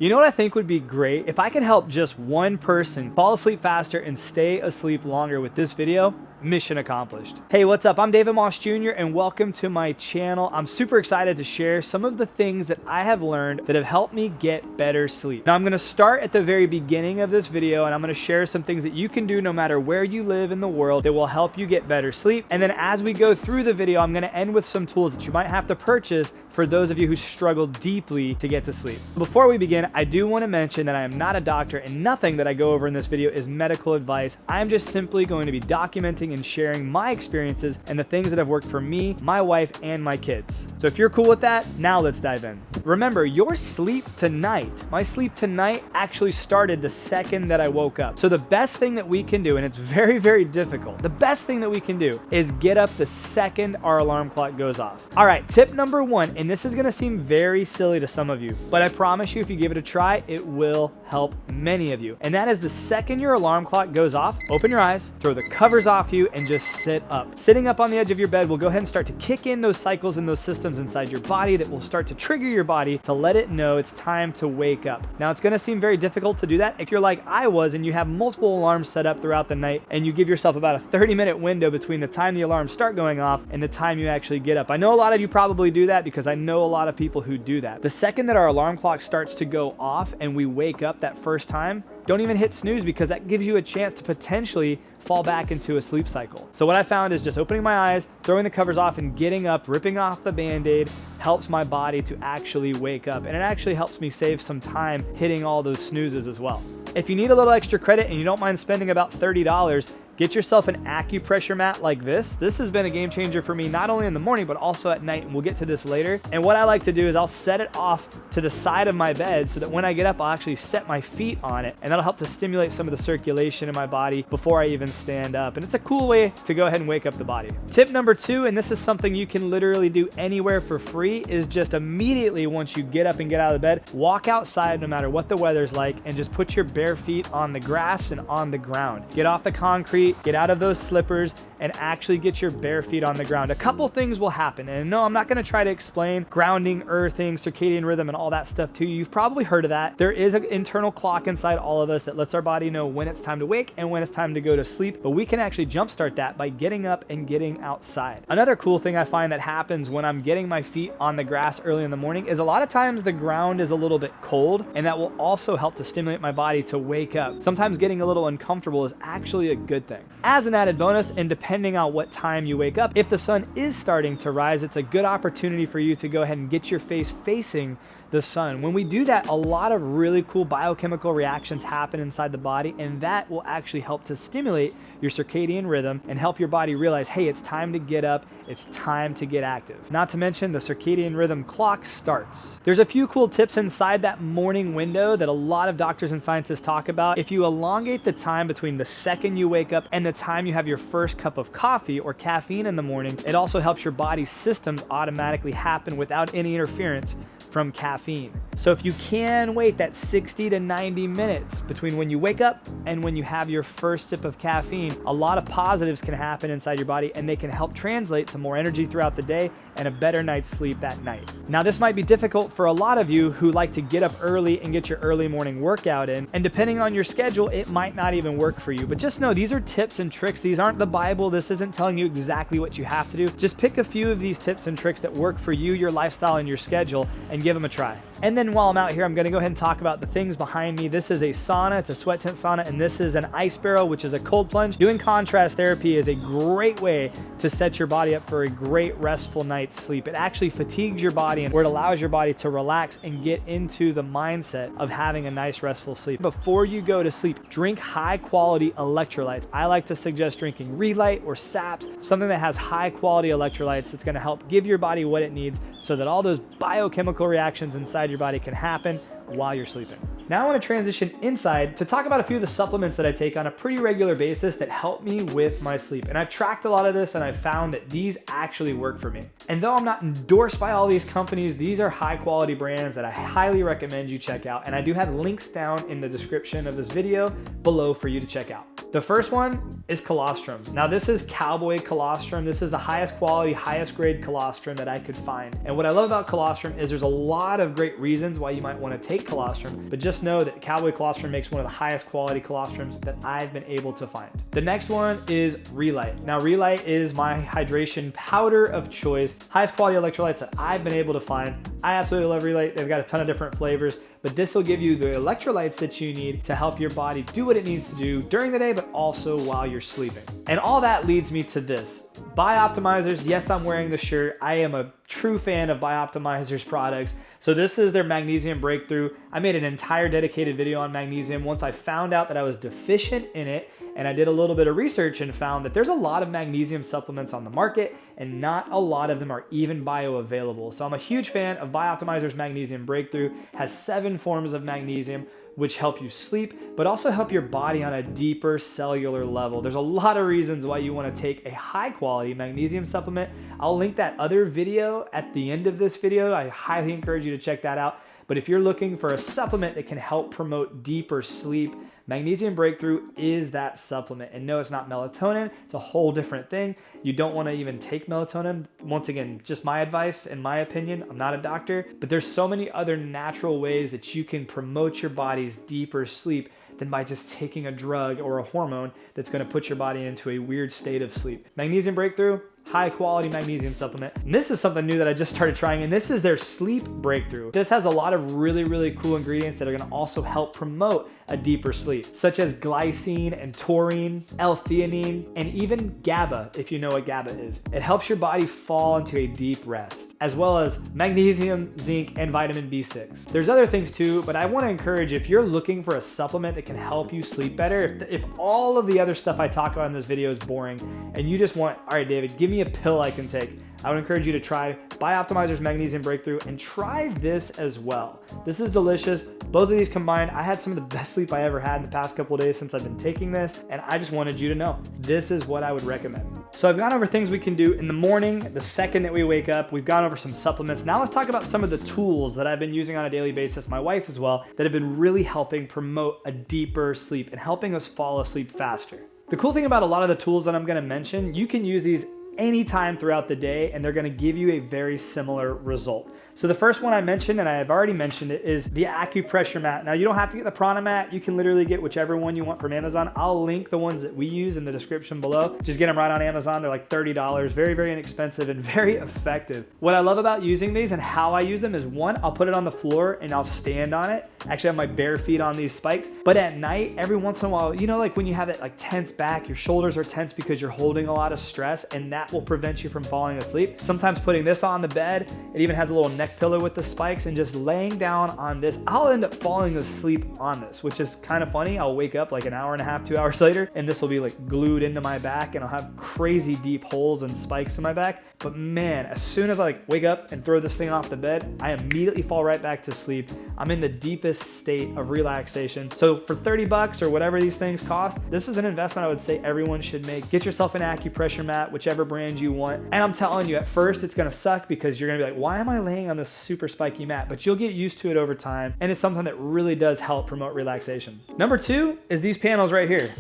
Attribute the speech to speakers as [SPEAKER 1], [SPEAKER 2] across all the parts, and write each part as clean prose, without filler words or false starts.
[SPEAKER 1] You know what I think would be great? If I could help just one person fall asleep faster and stay asleep longer with this video, mission accomplished. Hey, what's up? I'm David Moss Jr. and welcome to my channel. I'm super excited to share some of the things that I have learned that have helped me get better sleep. Now I'm gonna start at the very beginning of this video and I'm gonna share some things that you can do no matter where you live in the world that will help you get better sleep. And then as we go through the video, I'm gonna end with some tools that you might have to purchase for those of you who struggle deeply to get to sleep. Before we begin, I do want to mention that I am not a doctor and nothing that I go over in this video is medical advice. I'm just simply going to be documenting and sharing my experiences and the things that have worked for me, my wife, and my kids. So if you're cool with that, now let's dive in. Remember, your sleep tonight, my sleep tonight actually started the second that I woke up. So the best thing that we can do, and it's very, very difficult, the best thing that we can do is get up the second our alarm clock goes off. All right, tip number one, and this is gonna seem very silly to some of you, but I promise you if you give it a try, it will help many of you. And that is the second your alarm clock goes off, open your eyes, throw the covers off you, and just sit up. Sitting up on the edge of your bed will go ahead and start to kick in those cycles and those systems inside your body that will start to trigger your body to let it know it's time to wake up. Now, it's gonna seem very difficult to do that if you're like I was and you have multiple alarms set up throughout the night and you give yourself about a 30-minute window between the time the alarms start going off and the time you actually get up. I know a lot of you probably do that because I know a lot of people who do that. The second that our alarm clock starts to go off and we wake up that first time, don't even hit snooze because that gives you a chance to potentially fall back into a sleep cycle. So what I found is just opening my eyes, throwing the covers off and getting up, ripping off the Band-Aid helps my body to actually wake up. And it actually helps me save some time hitting all those snoozes as well. If you need a little extra credit and you don't mind spending about $30, get yourself an acupressure mat like this. This has been a game changer for me, not only in the morning, but also at night, and we'll get to this later. And what I like to do is I'll set it off to the side of my bed so that when I get up, I'll actually set my feet on it, and that'll help to stimulate some of the circulation in my body before I even stand up. And it's a cool way to go ahead and wake up the body. Tip number two, and this is something you can literally do anywhere for free, is just immediately once you get up and get out of the bed, walk outside no matter what the weather's like, and just put your bare feet on the grass and on the ground. Get off the concrete, get out of those slippers, and actually get your bare feet on the ground. A couple things will happen, and no, I'm not gonna try to explain grounding, earthing, circadian rhythm, and all that stuff to you. You've probably heard of that. There is an internal clock inside all of us that lets our body know when it's time to wake and when it's time to go to sleep, but we can actually jumpstart that by getting up and getting outside. Another cool thing I find that happens when I'm getting my feet on the grass early in the morning is a lot of times the ground is a little bit cold, and that will also help to stimulate my body to wake up. Sometimes getting a little uncomfortable is actually a good thing. As an added bonus, and depending on what time you wake up, if the sun is starting to rise, it's a good opportunity for you to go ahead and get your face facing the sun. When we do that, a lot of really cool biochemical reactions happen inside the body, and that will actually help to stimulate your circadian rhythm and help your body realize, hey, it's time to get up, it's time to get active. Not to mention the circadian rhythm clock starts. There's a few cool tips inside that morning window that a lot of doctors and scientists talk about. If you elongate the time between the second you wake up and the time you have your first cup of coffee or caffeine in the morning, it also helps your body's systems automatically happen without any interference from caffeine. So if you can wait that 60 to 90 minutes between when you wake up and when you have your first sip of caffeine, a lot of positives can happen inside your body, and they can help translate to more energy throughout the day and a better night's sleep that night. Now, this might be difficult for a lot of you who like to get up early and get your early morning workout in, and depending on your schedule, it might not even work for you. But just know these are tips and tricks. These aren't the Bible. This isn't telling you exactly what you have to do. Just pick a few of these tips and tricks that work for you, your lifestyle, and your schedule, and give them a try. And then while I'm out here, I'm gonna go ahead and talk about the things behind me. This is a sauna, it's a sweat tent sauna, and this is an ice barrel, which is a cold plunge. Doing contrast therapy is a great way to set your body up for a great restful night's sleep. It actually fatigues your body, and where it allows your body to relax and get into the mindset of having a nice restful sleep. Before you go to sleep, drink high quality electrolytes. I like to suggest drinking Relight or SAPS, something that has high quality electrolytes that's gonna help give your body what it needs so that all those biochemical reactions inside your body can happen while you're sleeping. Now I want to transition inside to talk about a few of the supplements that I take on a pretty regular basis that help me with my sleep. And I've tracked a lot of this and I've found that these actually work for me. And though I'm not endorsed by all these companies, these are high quality brands that I highly recommend you check out. And I do have links down in the description of this video below for you to check out. The first one is colostrum. Now this is cowboy colostrum. This is the highest quality, highest grade colostrum that I could find. And what I love about colostrum is there's a lot of great reasons why you might want to take colostrum, but just know that cowboy colostrum makes one of the highest quality colostrums that I've been able to find. The next one is Relight. Now Relight is my hydration powder of choice, highest quality electrolytes that I've been able to find. I absolutely love Relight. They've got a ton of different flavors, but this will give you the electrolytes that you need to help your body do what it needs to do during the day, but also while you're sleeping. And all that leads me to this. BiOptimizers, yes, I'm wearing the shirt. I am a true fan of BiOptimizers products. So this is their magnesium breakthrough. I made an entire dedicated video on magnesium once I found out that I was deficient in it, and I did a little bit of research and found that there's a lot of magnesium supplements on the market and not a lot of them are even bioavailable. So I'm a huge fan of BiOptimizers Magnesium Breakthrough. It has 7 forms of magnesium which help you sleep, but also help your body on a deeper cellular level. There's a lot of reasons why you want to take a high quality magnesium supplement. I'll link that other video at the end of this video. I highly encourage you to check that out. But if you're looking for a supplement that can help promote deeper sleep, Magnesium Breakthrough is that supplement. And no, it's not melatonin. It's a whole different thing. You don't want to even take melatonin. Once again, just my advice, in my opinion. I'm not a doctor, but there's so many other natural ways that you can promote your body's deeper sleep than by just taking a drug or a hormone that's going to put your body into a weird state of sleep. Magnesium Breakthrough, high quality magnesium supplement. And this is something new that I just started trying, and this is their Sleep Breakthrough. This has a lot of really cool ingredients that are going to also help promote a deeper sleep, such as glycine and taurine, L-theanine, and even GABA, if you know what GABA is. It helps your body fall into a deep rest, as well as magnesium, zinc, and vitamin B6. There's other things too, but I want to encourage, if you're looking for a supplement that can help you sleep better, if all of the other stuff I talk about in this video is boring, and you just want, all right, David, give me a pill I can take, I would encourage you to try BiOptimizers Magnesium Breakthrough and try this as well. This is delicious. Both of these combined, I had some of the best sleep I ever had in the past couple of days since I've been taking this, and I just wanted you to know, this is what I would recommend. So I've gone over things we can do in the morning, the second that we wake up. We've gone over some supplements. Now let's talk about some of the tools that I've been using on a daily basis, my wife as well, that have been really helping promote a deeper sleep and helping us fall asleep faster. The cool thing about a lot of the tools that I'm gonna mention, you can use these anytime throughout the day and they're gonna give you a very similar result. So the first one I mentioned, and I have already mentioned it, is the acupressure mat. Now you don't have to get the Prana mat. You can literally get whichever one you want from Amazon. I'll link the ones that we use in the description below. Just get them right on Amazon. They're like $30, very inexpensive and very effective. What I love about using these and how I use them is, one, I'll put it on the floor and I'll stand on it. Actually, I have my bare feet on these spikes. But at night, every once in a while, you know, like when you have that like tense back, your shoulders are tense because you're holding a lot of stress, and that will prevent you from falling asleep. Sometimes putting this on the bed, it even has a little neck pillow with the spikes, and just laying down on this, I'll end up falling asleep on this, which is kind of funny. I'll wake up like an hour and a half, 2 hours later, and this will be like glued into my back, and I'll have crazy deep holes and spikes in my back. But man, as soon as I like wake up and throw this thing off the bed, I immediately fall right back to sleep. I'm in the deepest state of relaxation. So for 30 bucks or whatever these things cost, this is an investment I would say everyone should make. Get yourself an acupressure mat, whichever brand you want. And I'm telling you, at first it's gonna suck because you're gonna be like, why am I laying on this super spiky mat? But you'll get used to it over time, and it's something that really does help promote relaxation. Number 2 is these panels right here.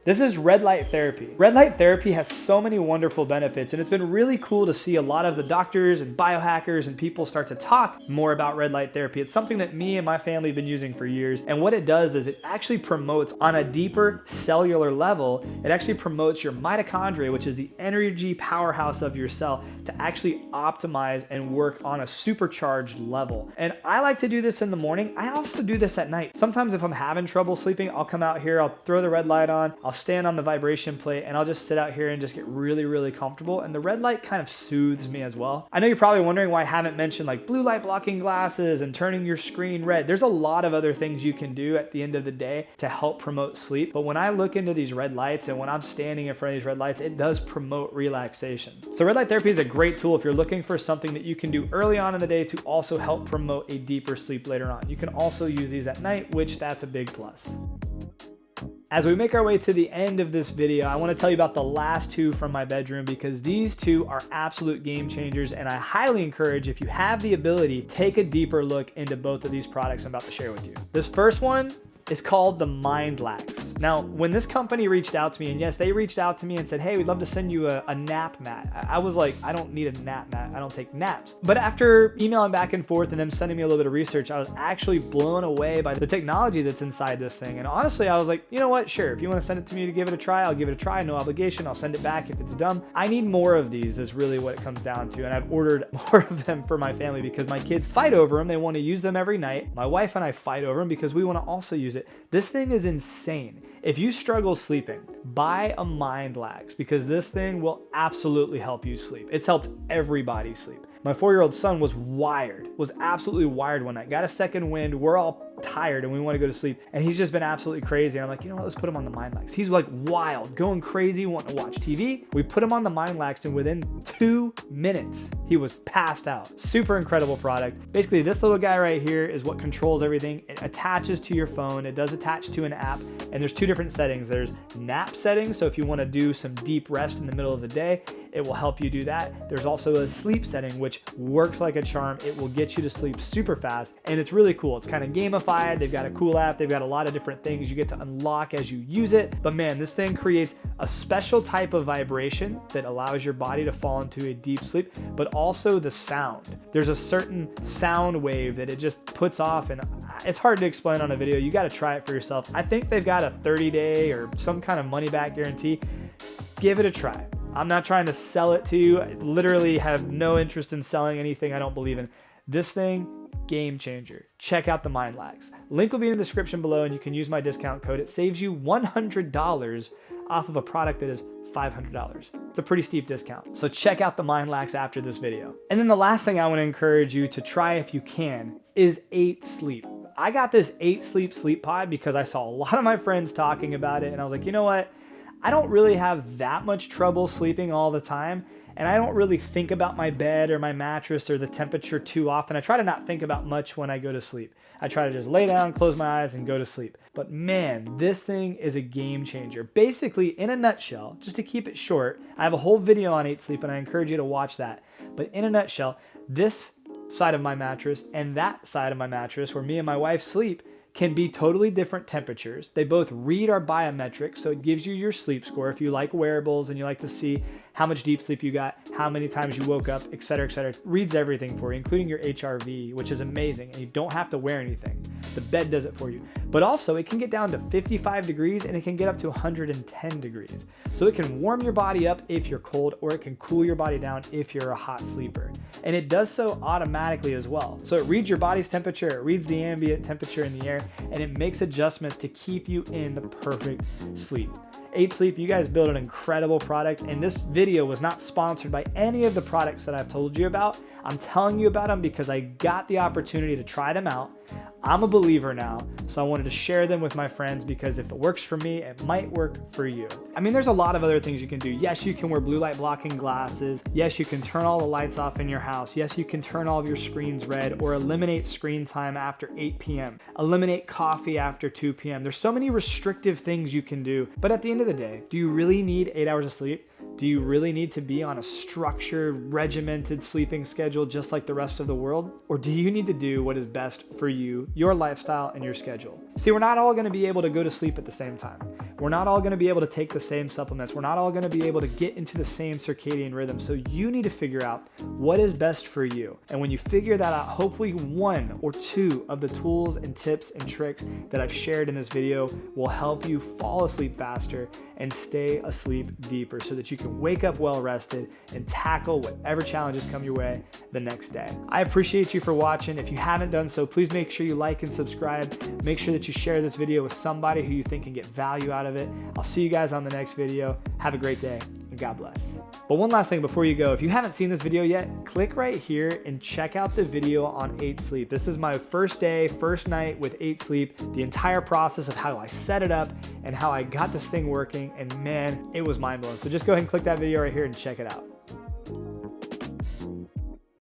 [SPEAKER 1] This is red light therapy. Red light therapy has so many wonderful benefits, and it's been really cool to see a lot of the doctors and biohackers and people start to talk more about red light therapy. It's something that me and my family have been using for years, and what it does is it actually promotes on a deeper cellular level, it actually promotes your mitochondria, which is the energy powerhouse of your cell, to actually optimize and work on a supercharged level. And I like to do this in the morning. I also do this at night. Sometimes if I'm having trouble sleeping, I'll come out here, I'll throw the red light on, I'll stand on the vibration plate, and I'll just sit out here and just get really comfortable. And the red light kind of soothes me as well. I know you're probably wondering why I haven't mentioned like blue light blocking glasses and turning your screen red. There's a lot of other things you can do at the end of the day to help promote sleep. But when I look into these red lights and when I'm standing in front of these red lights, it does promote relaxation. So red light therapy is a great tool if you're looking for something that you can do early on in the day to also help promote a deeper sleep later on. You can also use these at night, which that's a big plus. As we make our way to the end of this video, I want to tell you about the last 2 from my bedroom, because these 2 are absolute game changers, and I highly encourage, if you have the ability, take a deeper look into both of these products I'm about to share with you. This first one is called the MindLax. Now, when this company reached out to me, and yes, they reached out to me and said, hey, we'd love to send you a nap mat. I was like, I don't need a nap mat. I don't take naps. But after emailing back and forth and them sending me a little bit of research, I was actually blown away by the technology that's inside this thing. And honestly, I was like, you know what? Sure. If you want to send it to me to give it a try, I'll give it a try. No obligation. I'll send it back if it's dumb. I need more of these is really what it comes down to. And I've ordered more of them for my family because my kids fight over them. They want to use them every night. My wife and I fight over them because we want to also use it. This thing is insane. If you struggle sleeping, buy a MindLax because this thing will absolutely help you sleep. It's helped everybody sleep. My 4-year-old son was absolutely wired one night. Got a second wind. We're all tired and we want to go to sleep. And he's just been absolutely crazy. And I'm like, you know what? Let's put him on the MindLax. He's like wild, going crazy, wanting to watch TV. We put him on the MindLax and within 2 minutes, he was passed out. Super incredible product. Basically, this little guy right here is what controls everything. It attaches to your phone. It does attach to an app. And there's 2 different settings. There's nap settings. So if you want to do some deep rest in the middle of the day, it will help you do that. There's also a sleep setting, which works like a charm. It will get you to sleep super fast. And it's really cool. It's kind of gamified. They've got a cool app. They've got a lot of different things you get to unlock as you use it. But man, this thing creates a special type of vibration that allows your body to fall into a deep sleep, but also the sound. There's a certain sound wave that it just puts off, and it's hard to explain on a video. You got to try it for yourself. I think they've got a 30-day or some kind of money back guarantee. Give it a try. I'm not trying to sell it to you. I literally have no interest in selling anything I don't believe in. This thing, game changer. Check out the MindLax. Link will be in the description below and you can use my discount code. It saves you $100 off of a product that is $500. It's a pretty steep discount. So check out the MindLax after this video. And then the last thing I want to encourage you to try if you can is 8 Sleep. I got this 8 Sleep sleep pod because I saw a lot of my friends talking about it and I was like, you know what? I don't really have that much trouble sleeping all the time, and I don't really think about my bed or my mattress or the temperature too often. I try to not think about much when I go to sleep. I try to just lay down, close my eyes, and go to sleep. But man, this thing is a game changer. Basically, in a nutshell, just to keep it short, I have a whole video on 8 Sleep, and I encourage you to watch that. But in a nutshell, this side of my mattress and that side of my mattress, where me and my wife sleep, can be totally different temperatures. They both read our biometrics, so it gives you your sleep score. If you like wearables and you like to see how much deep sleep you got, how many times you woke up, et cetera, it reads everything for you, including your HRV, which is amazing, and you don't have to wear anything. The bed does it for you. But also, it can get down to 55 degrees and it can get up to 110 degrees. So it can warm your body up if you're cold, or it can cool your body down if you're a hot sleeper. And it does so automatically as well. So it reads your body's temperature, it reads the ambient temperature in the air, and it makes adjustments to keep you in the perfect sleep. 8 Sleep, you guys build an incredible product, and this video was not sponsored by any of the products that I've told you about. I'm telling you about them because I got the opportunity to try them out. I'm a believer now, so I wanted to share them with my friends because if it works for me, it might work for you. I mean, there's a lot of other things you can do. Yes, you can wear blue light blocking glasses. Yes, you can turn all the lights off in your house. Yes, you can turn all of your screens red or eliminate screen time after 8 p.m. Eliminate coffee after 2 p.m. There's so many restrictive things you can do, but at the end of the day, do you really need 8 hours of sleep? Do you really need to be on a structured, regimented sleeping schedule just like the rest of the world? Or do you need to do what is best for you, your lifestyle, and your schedule? See, we're not all going to be able to go to sleep at the same time. We're not all going to be able to take the same supplements. We're not all going to be able to get into the same circadian rhythm. So you need to figure out what is best for you. And when you figure that out, hopefully 1 or 2 of the tools and tips and tricks that I've shared in this video will help you fall asleep faster and stay asleep deeper so that you can wake up well rested and tackle whatever challenges come your way the next day. I appreciate you for watching. If you haven't done so, please make sure you like and subscribe. Make sure that you share this video with somebody who you think can get value out of it. I'll see you guys on the next video. Have a great day and God bless. But one last thing before you go, if you haven't seen this video yet, click right here and check out the video on 8 Sleep. This is my first day, first night with 8 Sleep, the entire process of how I set it up and how I got this thing working, and man, it was mind blowing. So just go ahead and click that video right here and check it out.